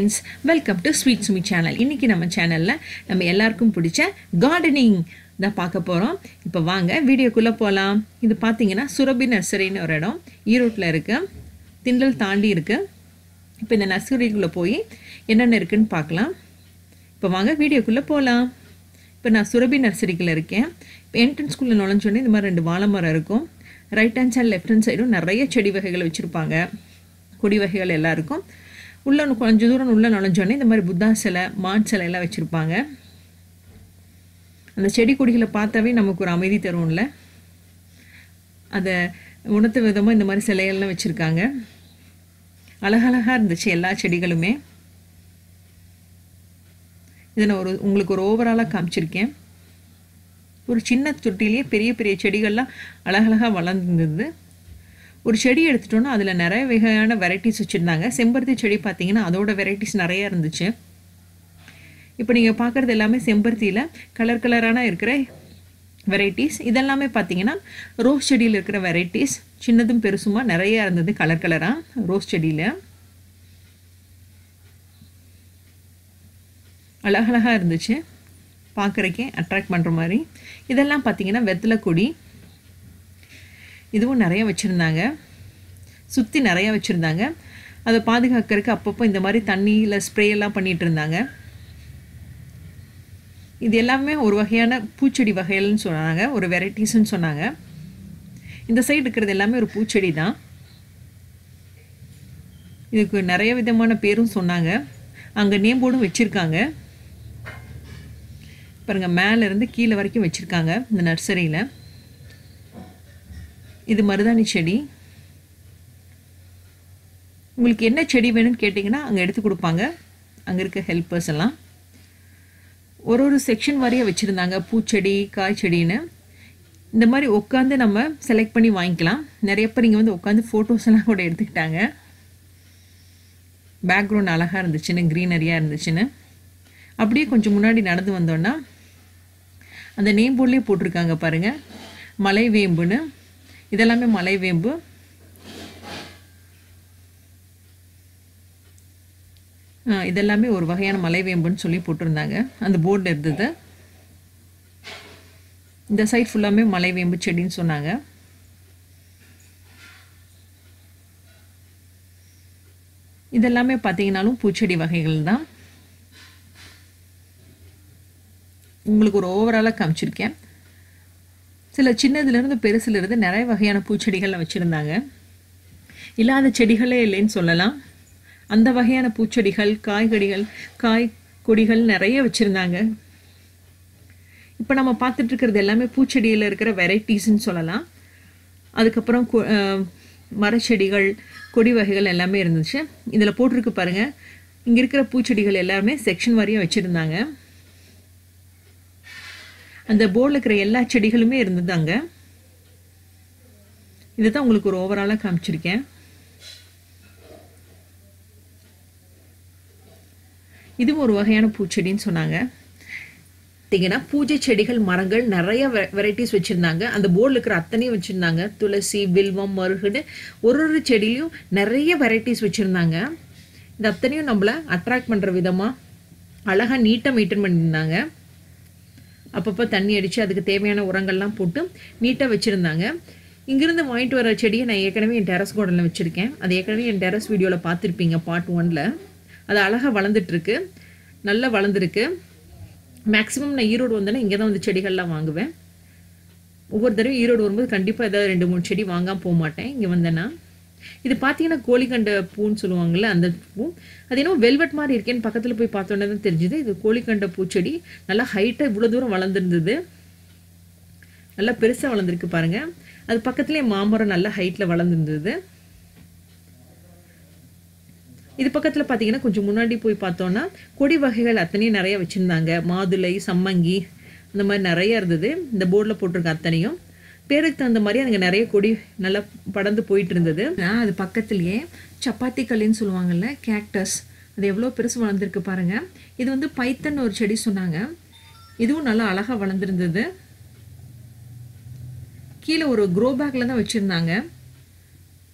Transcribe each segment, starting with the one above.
friends, welcome to Sweet Sumi channel. இன்னைக்கு நம்ம சேனல்ல நம்ம எல்லாருக்கும் பிடிச்ச gardening தான் பார்க்க போறோம். இப்போ வாங்க வீடியோக்குள்ள போலாம். இது பாத்தீங்கன்னா சுரபி நர்சரின்னு ஒரு இடம் ஈரோட்ல இருக்கு. திண்டல் தாண்டி இருக்கு. இப்போ இந்த நர்சரிக்குள்ள போய் என்னென்ன இருக்குன்னு பார்க்கலாம். இப்போ வாங்க வீடியோக்குள்ள போலாம். இப்போ நான் சுரபி நர்சரிக்குள்ள இருக்கேன். இப்போ என்ட்ரன்ஸ்குள்ள நுழைஞ்சோனே இந்த மாதிரி ரெண்டு வாழை மரம் இருக்கும். Right hand side left hand சைடும் நிறைய செடி வகைகள் வச்சிருப்பாங்க. கொடி வகைகள் எல்லாம் இருக்கும். உள்ள கொஞ்சம் தூரம் உள்ள நுழைஞ்சோனே இந்த மாதிரி புத்தா சிலை மான் சிலை எல்லாம் வச்சிருப்பாங்க. அந்த செடி கொடிகளை பார்த்தாவே நமக்கு ஒரு அமைதி தரும்ல. அதை உணர்த்த விதமாக இந்த மாதிரி சிலைகள்லாம் வச்சுருக்காங்க. அழகழகாக இருந்துச்சு எல்லா செடிகளுமே. இதை நான் உங்களுக்கு ஒரு ஓவராலாக காமிச்சிருக்கேன். ஒரு சின்ன தொட்டிலேயே பெரிய பெரிய செடிகள்லாம் அழகழகாக வளர்ந்துருந்தது. ஒரு செடி எடுத்துட்டோன்னா அதில் நிறைய வகையான வெரைட்டிஸ் வச்சுருந்தாங்க. செம்பருத்தி செடி பார்த்தீங்கன்னா அதோட வெரைட்டிஸ் நிறையா இருந்துச்சு. இப்போ நீங்கள் பார்க்குறது எல்லாமே செம்பருத்தியில் கலர் கலரான இருக்கிற வெரைட்டிஸ். இதெல்லாமே பார்த்தீங்கன்னா ரோஸ் செடியில் இருக்கிற வெரைட்டிஸ். சின்னதும் பெருசுமா நிறையா இருந்தது கலர் கலராக ரோஸ் செடியில். அழகழகாக இருந்துச்சு, பார்க்குறக்கே அட்ராக்ட் பண்ணுற மாதிரி. இதெல்லாம் பார்த்தீங்கன்னா வெத்தலை கொடி. இதுவும் நிறைய வச்சுருந்தாங்க, சுற்றி நிறையா வச்சுருந்தாங்க. அதை பாதுகாக்கிறதுக்கு அப்பப்போ இந்த மாதிரி தண்ணியில் ஸ்ப்ரே எல்லாம் பண்ணிகிட்டு இருந்தாங்க. இது எல்லாமே ஒரு வகையான பூச்செடி வகைகள்னு சொன்னாங்க, ஒரு வெரைட்டிஸ்ன்னு சொன்னாங்க. இந்த சைடு இருக்கிறது எல்லாமே ஒரு பூச்செடி தான். இதுக்கு நிறைய விதமான பேரும் சொன்னாங்க. அங்கே நேம் போர்டும் வச்சுருக்காங்க பாருங்கள். மேலேருந்து கீழே வரைக்கும் வச்சுருக்காங்க இந்த நர்சரியில். இது மருதாணி செடி. உங்களுக்கு என்ன செடி வேணும்னு கேட்டிங்கன்னா அங்கே எடுத்து கொடுப்பாங்க அங்கே இருக்க ஹெல்ப்பர்ஸ் எல்லாம். ஒரு ஒரு செக்ஷன் வரைய வச்சுருந்தாங்க, பூச்செடி காய் செடின்னு. இந்த மாதிரி உட்காந்து நம்ம செலக்ட் பண்ணி வாங்கிக்கலாம். நிறைய பேர் இங்கே வந்து உட்காந்து ஃபோட்டோஸ் எல்லாம் கூட எடுத்துக்கிட்டாங்க. பேக்ரவுண்ட் அழகாக இருந்துச்சுன்னு, க்ரீனரியாக இருந்துச்சுன்னு. அப்படியே கொஞ்சம் முன்னாடி நடந்து வந்தோன்னா அந்த நேம் போர்ட்லேயே போட்டிருக்காங்க பாருங்கள், மலை வேம்புன்னு. இதெல்லாமே மலை வேம்பு. இதெல்லாமே ஒரு வகையான மலை வேம்புன்னு சொல்லி போட்டிருந்தாங்க, அந்த போர்டு இருந்தது. இந்த சைட் ஃபுல்லாமே மலை வேம்பு செடின்னு சொன்னாங்க. இதெல்லாமே பார்த்தீங்கன்னாலும் பூச்செடி வகைகள் தான். உங்களுக்கு ஒரு ஓவராலாக காமிச்சிருக்கேன். சில சின்னதுலேருந்து பெருசுலேருந்து நிறைய வகையான பூச்செடிகள்லாம் வச்சுருந்தாங்க. இல்லாத செடிகளே இல்லைன்னு சொல்லலாம். அந்த வகையான பூச்செடிகள் காய் கொடிகள் நிறைய வச்சுருந்தாங்க. இப்போ நம்ம பார்த்துட்டு இருக்கிறது எல்லாமே பூச்செடியில் இருக்கிற வெரைட்டிஸ்ன்னு சொல்லலாம். அதுக்கப்புறம் மரச்செடிகள் கொடி வகைகள் எல்லாமே இருந்துச்சு. இதில் போட்டிருக்கு பாருங்கள், இங்கே இருக்கிற பூச்செடிகள் எல்லாமே செக்ஷன் வாரியாக வச்சுருந்தாங்க. அந்த போர்டில் இருக்கிற எல்லா செடிகளுமே இருந்தது அங்கே. இதுதான் உங்களுக்கு ஒரு ஓவராலாக காமிச்சிருக்கேன். இதுவும் ஒரு வகையான பூச்செடின்னு சொன்னாங்க. பார்த்தீங்கன்னா பூஜை செடிகள் மரங்கள் நிறைய வெரைட்டிஸ் வச்சுருந்தாங்க. அந்த போர்டில் இருக்கிற அத்தனையும் வச்சுருந்தாங்க. துளசி, வில்வம், மருகுன்னு ஒரு ஒரு செடியிலையும் நிறைய வெரைட்டிஸ் வச்சுருந்தாங்க. இது அத்தனையும் நம்மளை அட்ராக்ட் பண்ணுற விதமாக அழகாக நீட்டாக மெயின்டைன் பண்ணியிருந்தாங்க. அப்பப்போ தண்ணி அடித்து அதுக்கு தேவையான உரங்கள்லாம் போட்டு நீட்டாக வச்சுருந்தாங்க. இங்கேருந்து வாங்கிட்டு வர செடியை நான் ஏற்கனவே என் டெரஸ் கார்டனில் வச்சுருக்கேன். அது ஏற்கனவே என் டெரஸ் வீடியோவில் பார்த்துருப்பீங்க, பார்ட் 1ல். அது அழகாக வளர்ந்துட்டுருக்கு, நல்லா வளர்ந்துருக்கு. மேக்ஸிமம் நான் ஈரோடு வந்தேன்னா இங்கே தான் வந்து செடிகள்லாம் வாங்குவேன். ஒவ்வொரு தடவையும் ஈரோடு வரும்போது கண்டிப்பாக ஏதாவது 2-3 செடி வாங்காமல் போக மாட்டேன் இங்கே வந்தேன்னா. இது பார்த்தீங்கன்னா கோழிக்கண்டை பூன்னு சொல்லுவாங்கள்ல, அந்த பூ. அது என்னவோ வெல்வெட் மாதிரி இருக்கேன்னு பக்கத்தில் போய் பார்த்தோன்னே தான் தெரிஞ்சுது இது கோழிக்கண்டை பூச்செடி. நல்லா ஹைட்டாக இவ்வளோ தூரம் வளர்ந்துருந்தது, நல்லா பெருசாக வளர்ந்துருக்கு பாருங்கள். அது பக்கத்துலேயே மாமரம் நல்லா ஹைட்டில் வளர்ந்துருந்தது. இது பக்கத்தில் பார்த்தீங்கன்னா கொஞ்சம் முன்னாடி போய் பார்த்தோன்னா கொடி வகைகள் அத்தனையும் நிறைய வச்சுருந்தாங்க. மாதுளை, சம்மங்கி, அந்த மாதிரி நிறைய இருந்தது. இந்த போர்டில் போட்டிருக்க அத்தனையும் பேருக்கு தகுந்த மாதிரி அங்கே நிறைய கொடி நல்லா படர்ந்து போயிட்டு இருந்தது. அது பக்கத்துலேயே சப்பாத்தி கல்லுன்னு சொல்லுவாங்கள்ல, கேக்டஸ், அது எவ்வளோ பெருசு வளர்ந்துருக்கு பாருங்கள். இது வந்து பைத்தன் ஒரு செடி சொன்னாங்க. இதுவும் நல்லா அழகாக வளர்ந்துருந்தது. கீழே ஒரு க்ரோ பேக்கில் தான் வச்சுருந்தாங்க,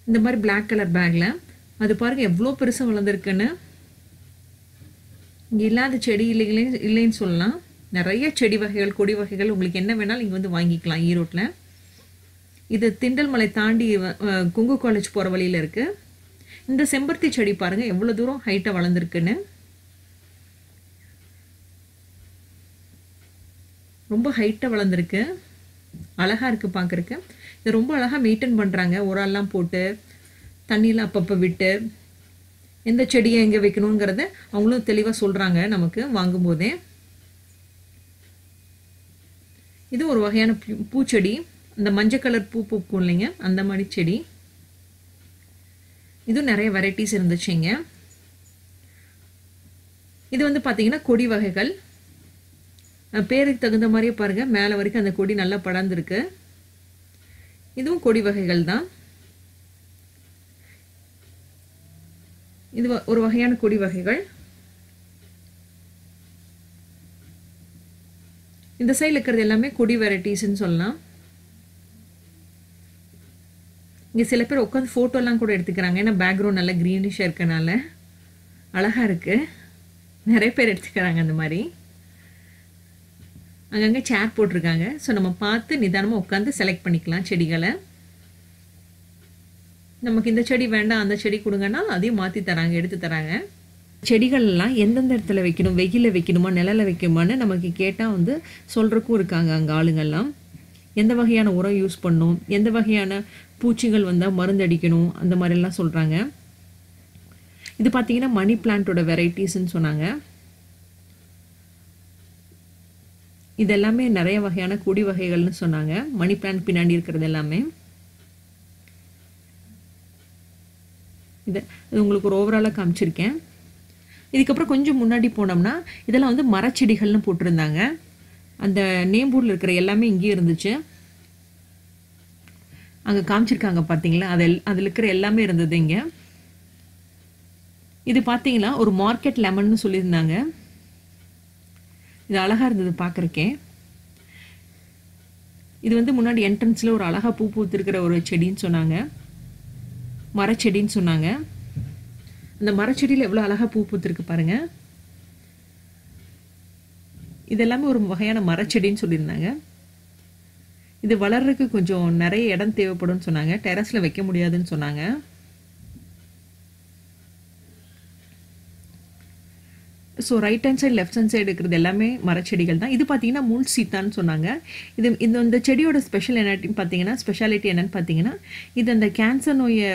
இந்த மாதிரி பிளாக் கலர் பேக்கில். அது பாருங்கள் எவ்வளோ பெருசாக வளர்ந்துருக்குன்னு. இங்க இல்லாத செடி இல்லைன்னு சொல்லலாம். நிறைய செடி வகைகள், கொடி வகைகள் உங்களுக்கு என்ன வேணாலும் இங்க வந்து வாங்கிக்கலாம் ஈரோட்ல. இது திண்டல் மலை தாண்டி குங்கு காலேஜ் போற வழியில இருக்கு. இந்த செம்பருத்தி செடி பாருங்க எவ்வளவு தூரம் ஹைட்டா வளர்ந்துருக்குன்னு. ரொம்ப ஹைட்டா வளர்ந்துருக்கு. அழகா இருக்கு பார்க்கறதுக்கு. இது ரொம்ப அழகா மெயின்டைன் பண்றாங்க. உரம்லாம் போட்டு தண்ணியெல்லாம் அப்பப்போ விட்டு எந்த செடியை எங்கே வைக்கணுங்கிறத அவங்களும் தெளிவாக சொல்றாங்க நமக்கு வாங்கும்போதே. இது ஒரு வகையான பூச்செடி. இந்த மஞ்சள் கலர் பூ பூக்கும் இல்லைங்க, அந்த மாதிரி செடி. இது நிறைய வெரைட்டிஸ் இருந்துச்சுங்க. இது வந்து பார்த்தீங்கன்னா கொடி வகைகள். பேருக்கு தகுந்த மாதிரியே பாருங்க மேலே வரைக்கும் அந்த கொடி நல்லா படர்ந்துருக்கு. இதுவும் கொடி வகைகள் தான். இது ஒரு வகையான கொடி வகைகள். இந்த சைடில் இருக்கிறது எல்லாமே கொடி வெரைட்டிஸ்ன்னு சொல்லலாம். இங்கே சில பேர் உட்காந்து ஃபோட்டோலாம் கூட எடுத்துக்கிறாங்க. ஏன்னா பேக்ரவுண்ட் நல்லா க்ரீனிஷாக இருக்கனால அழகாக இருக்குது. நிறைய பேர் எடுத்துக்கிறாங்க அந்த மாதிரி. அங்கங்கே சேர் போட்டிருக்காங்க. ஸோ நம்ம பார்த்து நிதானமாக உட்காந்து செலக்ட் பண்ணிக்கலாம் செடிகளை. நமக்கு இந்த செடி வேண்டாம் அந்த செடி கொடுங்கன்னா அதையும் மாற்றி தராங்க, எடுத்து தராங்க. செடிகள்லாம் எந்தெந்த இடத்துல வைக்கணும், வெயிலில் வைக்கணுமா நிழலில் வைக்கணுமான்னு நமக்கு கேட்டால் வந்து சொல்கிறக்கும் இருக்காங்க அங்கே ஆளுங்கள்லாம். எந்த வகையான உரம் யூஸ் பண்ணணும், எந்த வகையான பூச்சிகள் வந்தால் மருந்து அடிக்கணும், அந்த மாதிரிலாம் சொல்கிறாங்க. இது பார்த்தீங்கன்னா மணி பிளான்ட்டோட வெரைட்டிஸ்ன்னு சொன்னாங்க. இது எல்லாமே நிறைய வகையான கொடி வகைகள்னு சொன்னாங்க. மணி பிளான்ட் பின்னாடி இருக்கிறது எல்லாமே. இது உங்களுக்கு ஒரு ஓவராலாக காமிச்சிருக்கேன். இதுக்கப்புறம் கொஞ்சம் முன்னாடி போனோம்னா இதெல்லாம் வந்து மரச்செடிகள்னு போட்டிருந்தாங்க. அந்த நேம்பூரில் இருக்கிற எல்லாமே இங்கேயும் இருந்துச்சு. அங்கே காமிச்சிருக்காங்க பார்த்தீங்களா, அதில் இருக்கிற எல்லாமே இருந்தது இங்கே. இது பார்த்தீங்கன்னா ஒரு மார்க்கெட் லெமன்னு சொல்லியிருந்தாங்க. இது அழகாக இருந்தது பார்க்குறக்கே. இது வந்து முன்னாடி என்ட்ரன்ஸில் ஒரு அழகாக பூ பூத்திருக்கிற ஒரு செடின்னு சொன்னாங்க, மரச்செடின்னு சொன்னாங்க. அந்த மரச்செடியில் எவ்வளோ அழகாக பூ பூத்திருக்கு பாருங்க. இது எல்லாமே ஒரு வகையான மரச்செடின்னு சொல்லியிருந்தாங்க. இது வளர்றதுக்கு கொஞ்சம் நிறைய இடம் தேவைப்படும்னு சொன்னாங்க. டெரஸில் வைக்க முடியாதுன்னு சொன்னாங்க. So right hand side left hand side இருக்கிறது எல்லாமே மரச்செடிகள் தான். இது பார்த்தீங்கன்னா முள் சீத்தான்னு சொன்னாங்க. இந்த செடியோட ஸ்பெஷாலிட்டி என்னன்னு பார்த்தீங்கன்னா இது அந்த கேன்சர் நோயை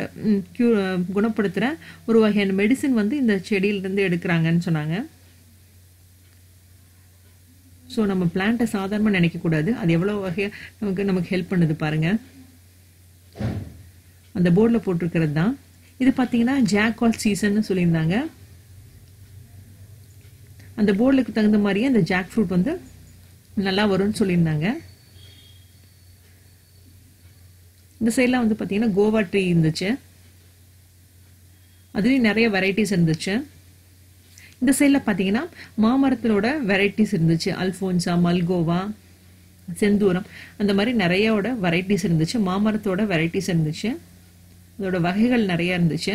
குணப்படுத்துகிற ஒரு வகையான மெடிசின் வந்து இந்த செடியிலிருந்து எடுக்கிறாங்கன்னு சொன்னாங்க. ஸோ நம்ம பிளான்ட்டை சாதாரணமாக நினைக்கக்கூடாது. அது எவ்வளோ வகையாக நமக்கு ஹெல்ப் பண்ணுது பாருங்கள். அந்த போர்டில் போட்டிருக்கிறது தான். இது பார்த்தீங்கன்னா ஜாக் ஆல் சீசன்னு சொல்லியிருந்தாங்க. அந்த போர்டுக்கு தகுந்த மாதிரியே அந்த ஜாக் ஃப்ரூட் வந்து நல்லா வரும்னு சொல்லியிருந்தாங்க. இந்த சைட்லாம் வந்து பார்த்தீங்கன்னா கோவா ட்ரீ இருந்துச்சு. அதுலேயும் நிறைய வெரைட்டிஸ் இருந்துச்சு. இந்த சைடில் பார்த்தீங்கன்னா மாமரத்தினோட வெரைட்டிஸ் இருந்துச்சு. அல்ஃபோன்சா, மல்கோவா, செந்தூரம், அந்த மாதிரி நிறையோட வெரைட்டிஸ் இருந்துச்சு. மாமரத்தோட வெரைட்டிஸ் இருந்துச்சு. அதோட வகைகள் நிறைய இருந்துச்சு.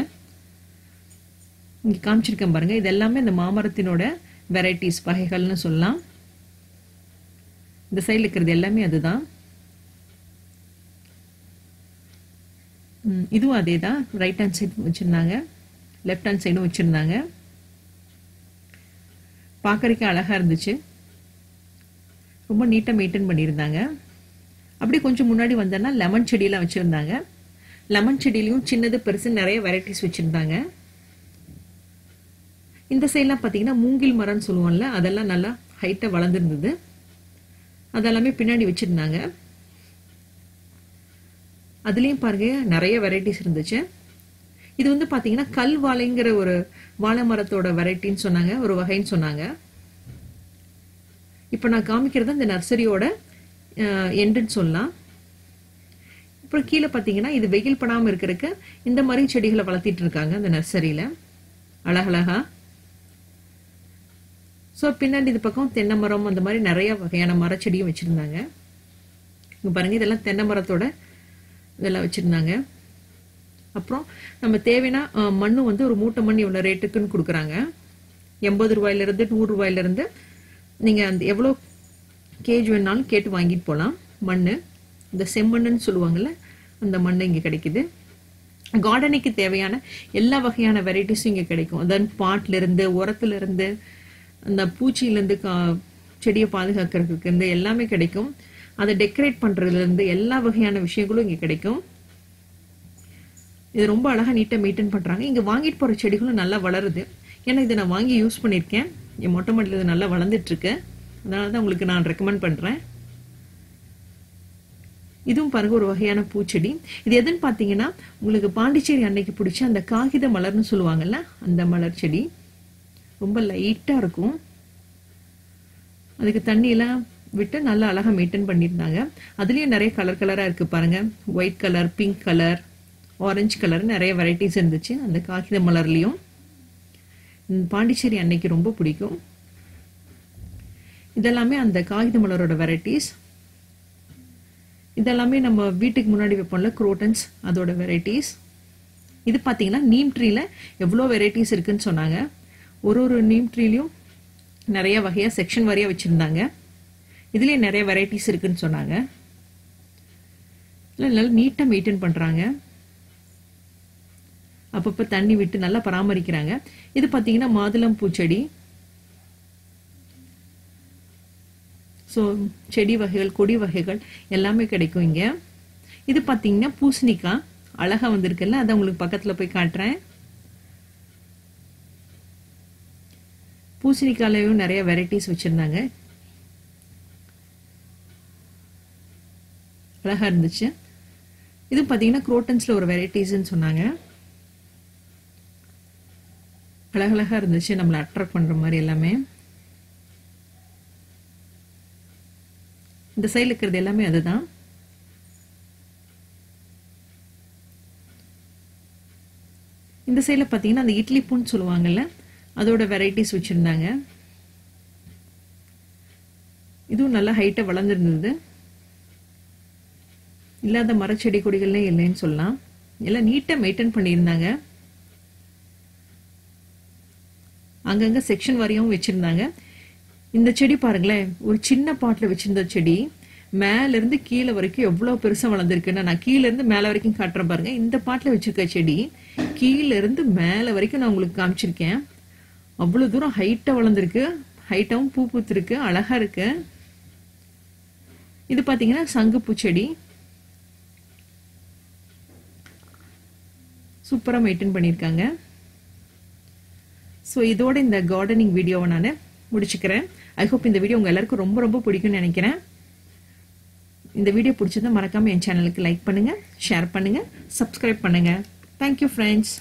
இங்கே காமிச்சிருக்கேன் பாருங்க. இது எல்லாமே இந்த மாமரத்தினோட வெரைட்டிஸ் வகைகள்னு சொல்லலாம். இந்த சைடில் இருக்கிறது எல்லாமே அதுதான். இதுவும் அதே தான். ரைட் ஹேண்ட் சைடு வச்சுருந்தாங்க, லெஃப்ட் ஹேண்ட் சைடும் வச்சுருந்தாங்க. பார்க்கறதுக்கு அழகாக இருந்துச்சு. ரொம்ப நீட்டாக மெயின்டைன் பண்ணியிருந்தாங்க. அப்படி கொஞ்சம் முன்னாடி வந்தோன்னா லெமன் செடியெல்லாம் வச்சுருந்தாங்க. லெமன் செடியிலையும் சின்னது பெருசு நிறைய வெரைட்டிஸ் வச்சுருந்தாங்க. இந்த சைட்லாம் பார்த்தீங்கன்னா மூங்கில் மரம்னு சொல்லுவோம்ல, அதெல்லாம் நல்லா ஹைட்டாக வளர்ந்துருந்தது. அதெல்லாமே பின்னாடி வச்சுருந்தாங்க. அதுலேயும் பாருங்க நிறைய வெரைட்டிஸ் இருந்துச்சு. இது வந்து பார்த்தீங்கன்னா கல் வாழைங்கிற ஒரு வாழை மரத்தோட வெரைட்டின்னு சொன்னாங்க, ஒரு வகைன்னு சொன்னாங்க. இப்போ நான் காமிக்கிறது இந்த நர்சரியோட எண்டுன்னு சொல்லலாம். அப்புறம் கீழே பார்த்தீங்கன்னா இது வெயில் படாமல் இருக்கிறதுக்கு இந்த மாதிரி செடிகளை வளர்த்திட்டு இருக்காங்க இந்த நர்சரியில் அழகழகா. ஸோ பின்னாடி இது பக்கம் தென்னை மரம், அந்த மாதிரி நிறைய வகையான மரச்செடியும் வச்சுருந்தாங்க. இங்கே பாருங்கள், இதெல்லாம் தென்னை மரத்தோட இதெல்லாம் வச்சுருந்தாங்க. அப்புறம் நம்ம தேவைன்னா மண்ணு வந்து ஒரு மூட்டை மண் இவ்வளோ ரேட்டுக்குன்னு கொடுக்குறாங்க. 80 ரூபாயிலிருந்து 100 ரூபாயிலிருந்து நீங்க அந்த எவ்வளோ கேஜ் வேணாலும் கேட்டு வாங்கிட்டு போகலாம். மண் இந்த செம்மண்ணுன்னு சொல்லுவாங்கல்ல, அந்த மண் இங்கே கிடைக்குது. கார்டனிக்கு தேவையான எல்லா வகையான வெரைட்டிஸும் இங்கே கிடைக்கும். அதான் பாட்ல இருந்து, உரத்துல இருந்து, அந்த பூச்சியிலேருந்து செடியை பாதுகாக்கிறதுக்கு இருந்து எல்லாமே கிடைக்கும். அதை டெக்கரேட் பண்றதுல இருந்து எல்லா வகையான விஷயங்களும் இங்கே கிடைக்கும். இது ரொம்ப அழகா நீட்டா மெயின்டைன் பண்றாங்க. இங்க வாங்கிட்டு போற செடிகளும் நல்லா வளருது. ஏன்னா இதை நான் வாங்கி யூஸ் பண்ணியிருக்கேன். என் மொட்டை மாடியில் இது நல்லா வளர்ந்துட்டு இருக்கு. அதனால தான் உங்களுக்கு நான் ரெக்கமெண்ட் பண்றேன். இதுவும் பாருங்க ஒரு வகையான பூச்செடி. இது எதுன்னு பாத்தீங்கன்னா உங்களுக்கு பாண்டிச்சேரி அன்னைக்கு பிடிச்ச அந்த காகித மலர்னு சொல்லுவாங்கல்ல, அந்த மலர் செடி. ரொம்ப லைட்டா இருக்கும். அதுக்கு தண்ணி எல்லாம் விட்டு நல்லா அழகா மெயின்டைன் பண்ணியிருந்தாங்க. அதுலயும் நிறைய கலர் கலரா இருக்கு பாருங்க. White colour, pink colour, orange colour, நிறைய வெரைட்டிஸ் இருந்துச்சு அந்த காகித மலர்லயும். பாண்டிச்சேரி அன்னைக்கு ரொம்ப பிடிக்கும். இதெல்லாமே அந்த காகித மலரோட வெரைட்டிஸ். இதெல்லாமே நம்ம வீட்டுக்கு முன்னாடி வைப்போம்ல குரோட்டன்ஸ், அதோட வெரைட்டிஸ். இது பாத்தீங்கன்னா நீம் ட்ரீல எவ்வளோ வெரைட்டிஸ் இருக்குன்னு சொன்னாங்க. ஒரு நீம் ட்ரீலையும் நிறைய வகையா செக்ஷன் வாரியா வச்சிருந்தாங்க. இதுலயே நிறைய வெரைட்டிஸ் இருக்குன்னு சொன்னாங்க. நல்லா நீட்டா மெயின்டைன் பண்றாங்க. அப்பப்ப தண்ணி விட்டு நல்லா பராமரிக்கிறாங்க. இது பாத்தீங்கன்னா மாதுளம் பூச்செடி. ஸோ செடி வகைகள், கொடி வகைகள் எல்லாமே கிடைக்கும் இங்க. இது பாத்தீங்கன்னா பூசணிக்காய் அழகா வந்திருக்குல்ல, அதை உங்களுக்கு பக்கத்துல போய் காட்டுறேன். பூசணிக்காயிலையும் நிறைய வெரைட்டிஸ் வச்சிருந்தாங்க. அழகா இருந்துச்சு. இது பாத்தீங்கன்னா குரோட்டன்ஸ்ல ஒரு வெரைட்டிஸ்ன்னு சொன்னாங்க. அழகழகா இருந்துச்சு, நம்மளை அட்ராக்ட் பண்ற மாதிரி எல்லாமே. இந்த சைடுல இருக்கிறது எல்லாமே அதுதான். இந்த சைடுல பாத்தீங்கன்னா அந்த இட்லி பூன்னு சொல்லுவாங்கல்ல, அதோட வெரைட்டிஸ் வச்சிருந்தாங்க. இதுவும் நல்லா ஹைட்டா வளர்ந்துருந்தது. இல்லாத மரச்செடி கொடிகளே இல்லைன்னு சொல்லலாம். எல்லாம் நீட்டா மெயின்டைன் பண்ணியிருந்தாங்க. அங்கங்க செக்ஷன் வாரியாவும் வச்சிருந்தாங்க. இந்த செடி பாருங்களேன், ஒரு சின்ன பாட்ல வச்சிருந்த செடி மேல இருந்து கீழே வரைக்கும் எவ்வளவு பெருசா வளர்ந்துருக்குன்னா, நான் கீழே இருந்து மேல வரைக்கும் காட்டுறேன் பாருங்க. இந்த பாட்ல வச்சிருக்க செடி கீழே இருந்து மேல வரைக்கும் நான் உங்களுக்கு காமிச்சிருக்கேன். அவ்வளவு தூரம் ஹைட்டா வளர்ந்துருக்கு. ஹைட்டாவும் பூ பூத்திருக்கு, அழகா இருக்கு. இது பாத்தீங்கன்னா சங்குப்பூ செடி. சூப்பரா மெயின்டைன் பண்ணியிருக்காங்க. ஸோ இதோட இந்த கார்டனிங் வீடியோவை நான் முடிச்சுக்கிறேன். ஐ ஹோப் இந்த வீடியோ உங்க எல்லாருக்கும் ரொம்ப ரொம்ப பிடிக்கும்னு நினைக்கிறேன். இந்த வீடியோ பிடிச்சதை மறக்காம என் சேனலுக்கு லைக் பண்ணுங்க, ஷேர் பண்ணுங்க, சப்ஸ்கிரைப் பண்ணுங்க. Thank you friends.